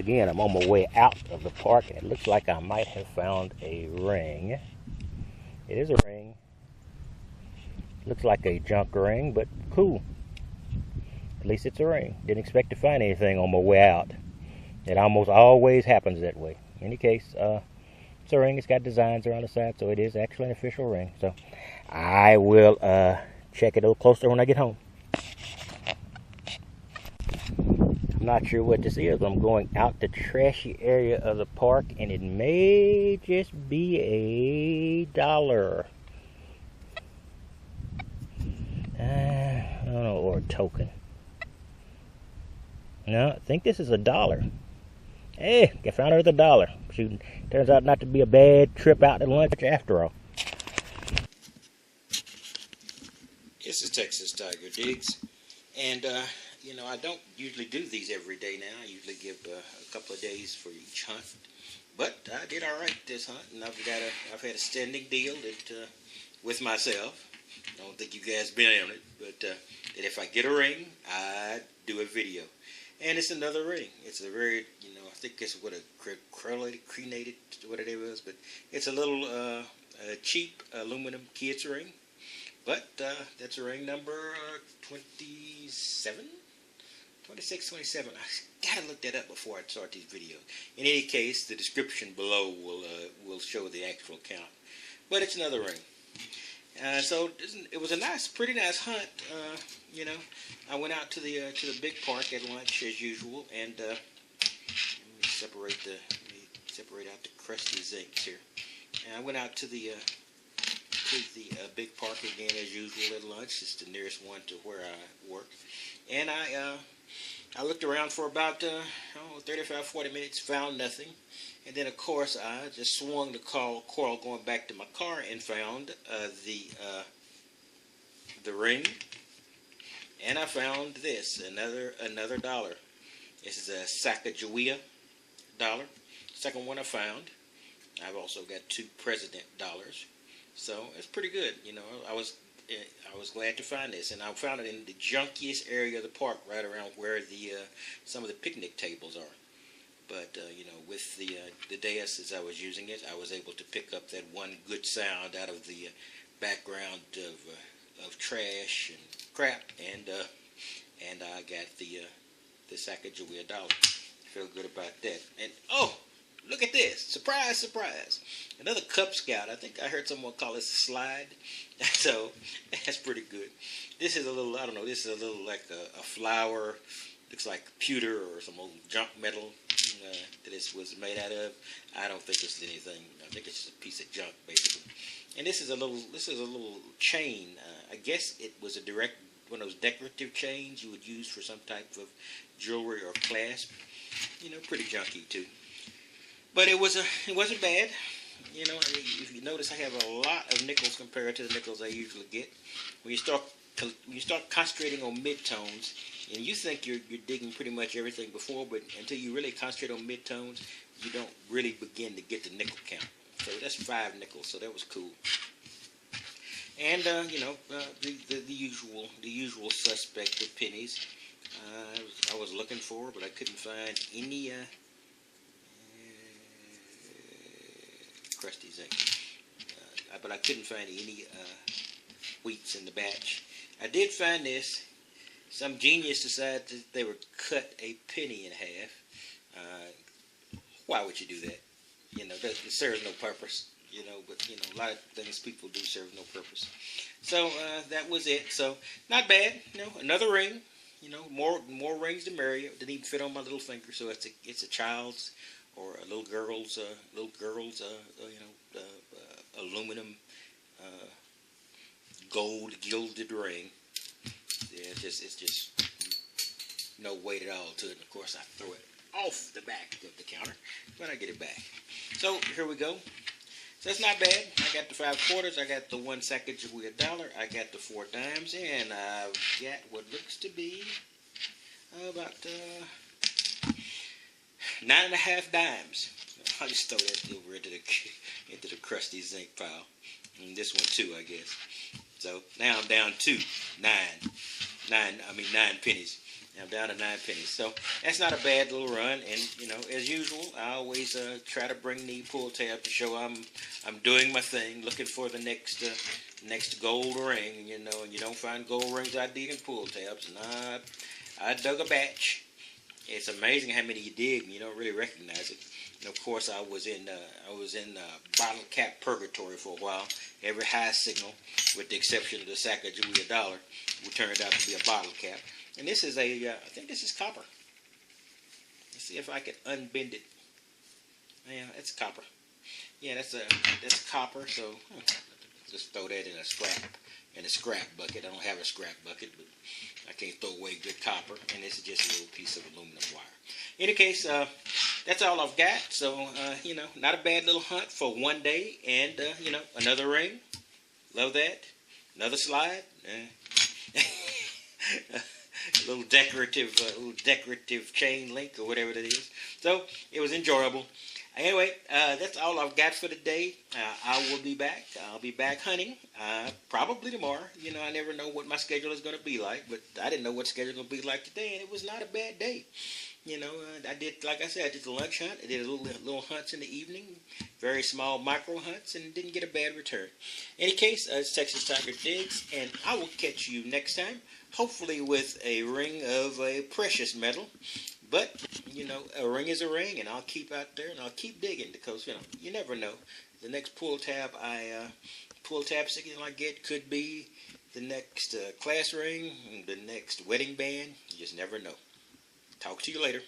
again, I'm on my way out of the park, and it looks like I might have found a ring. It is a ring. Looks like a junk ring, but cool. At least it's a ring. Didn't expect to find anything on my way out. It almost always happens that way. In any case, it's a ring. It's got designs around the side, so it is actually an official ring. So I will check it a little closer when I get home. I'm not sure what this is. I'm going out the trashy area of the park, and it may just be $1. I don't know, or a token. No, I think this is $1. Hey, I found her with $1. She turns out not to be a bad trip out to lunch after all. This is Texas Tiger Digs, and you know, I don't usually do these every day now. I usually give a couple of days for each hunt, but I did all right this hunt, and I've had a standing deal that with myself. I don't think you guys been on it, but that if I get a ring, I do a video. And it's another ring. It's a very, you know, I think it's what a crenated, what it was, but it's a little cheap aluminum kids ring. But that's a ring number 27? 26, 27. I gotta look that up before I start these videos. In any case, the description below will show the actual count. But it's another ring. So it was a pretty nice hunt. You know, I went out to the big park at lunch as usual, and let me separate out the crusty zincs here. And I went out to the big park again as usual at lunch. It's the nearest one to where I work, and I looked around for about 35, 40 minutes, found nothing. And then, of course, I just swung the coil going back to my car and found the ring. And I found this, another $1. This is a Sacagawea dollar. Second one I found. I've also got 2 president dollars. So it's pretty good. You know, I was glad to find this, and I found it in the junkiest area of the park, right around where some of the picnic tables are. But you know, with the dais as I was using it, I was able to pick up that one good sound out of the background of trash and crap, and I got the Sacagawea dollar. Feel good about that. And oh, look at this! Surprise, surprise! Another Cub Scout. I think I heard someone call this a slide. So that's pretty good. This is a little, I don't know. This is a little like a flower. Looks like pewter or some old junk metal that this was made out of. I don't think it's anything. I think it's just a piece of junk, basically. And this is a little chain. I guess it was one of those decorative chains you would use for some type of jewelry or clasp. You know, pretty junky too. But it wasn't bad. You know, if you notice, I have a lot of nickels compared to the nickels I usually get. When you start concentrating on midtones, and you think you're digging pretty much everything before, but until you really concentrate on midtones, you don't really begin to get the nickel count. So that's 5 nickels. So that was cool. And you know, the usual suspect of pennies. I was looking for, but I couldn't find any crusty zinc. But I couldn't find any wheats in the batch. I did find this. Some genius decided that they would cut a penny in half. Why would you do that? You know, it serves no purpose. You know, but you know, a lot of things people do serve no purpose. So that was it. So not bad. You know, another ring. You know, more rings the merrier. It didn't even fit on my little finger, so it's a child's or a little girl's aluminum gold gilded ring. Yeah, it's just no weight at all to it. And of course, I throw it off the back of the counter when I get it back. So here we go. So it's not bad. I got the 5 quarters. I got the 1 Sacagawea dollar. I got the 4 dimes, and I've got what looks to be about 9.5 dimes. I'll just throw that over into the crusty zinc pile. And this one too, I guess. So now I'm down to 9 pennies. I'm down to 9 pennies. So that's not a bad little run. And you know, as usual, I always try to bring the pull tab to show I'm doing my thing, looking for the next gold ring. You know, and you don't find gold rings I dig in pull tabs. And I dug a batch. It's amazing how many you dig, and you don't really recognize it. And of course, I was in bottle cap purgatory for a while. Every high signal, with the exception of the Sacagawea dollar, turned out to be a bottle cap. And this is I think this is copper. Let's see if I can unbend it. Yeah, it's copper. Yeah, that's copper. So just throw that in a scrap bucket. I don't have a scrap bucket, but I can't throw away good copper. And this is just a little piece of aluminum wire. In any case, that's all I've got. So you know, not a bad little hunt for one day. And you know, another ring. Love that. Another slide. A little decorative chain link or whatever that is. So it was enjoyable. Anyway, that's all I've got for today. I will be back. I'll be back hunting probably tomorrow. You know, I never know what my schedule is going to be like, but I didn't know what the schedule was going to be like today, and it was not a bad day. You know, I did, like I said, I did the lunch hunt. I did a little hunts in the evening, very small micro hunts, and didn't get a bad return. In any case, it's Texas Tiger Digs, and I will catch you next time, hopefully with a ring of a precious metal. But, you know, a ring is a ring, and I'll keep out there, and I'll keep digging, because, you know, you never know. The next pull tab signal I get could be the next class ring, the next wedding band. You just never know. Talk to you later.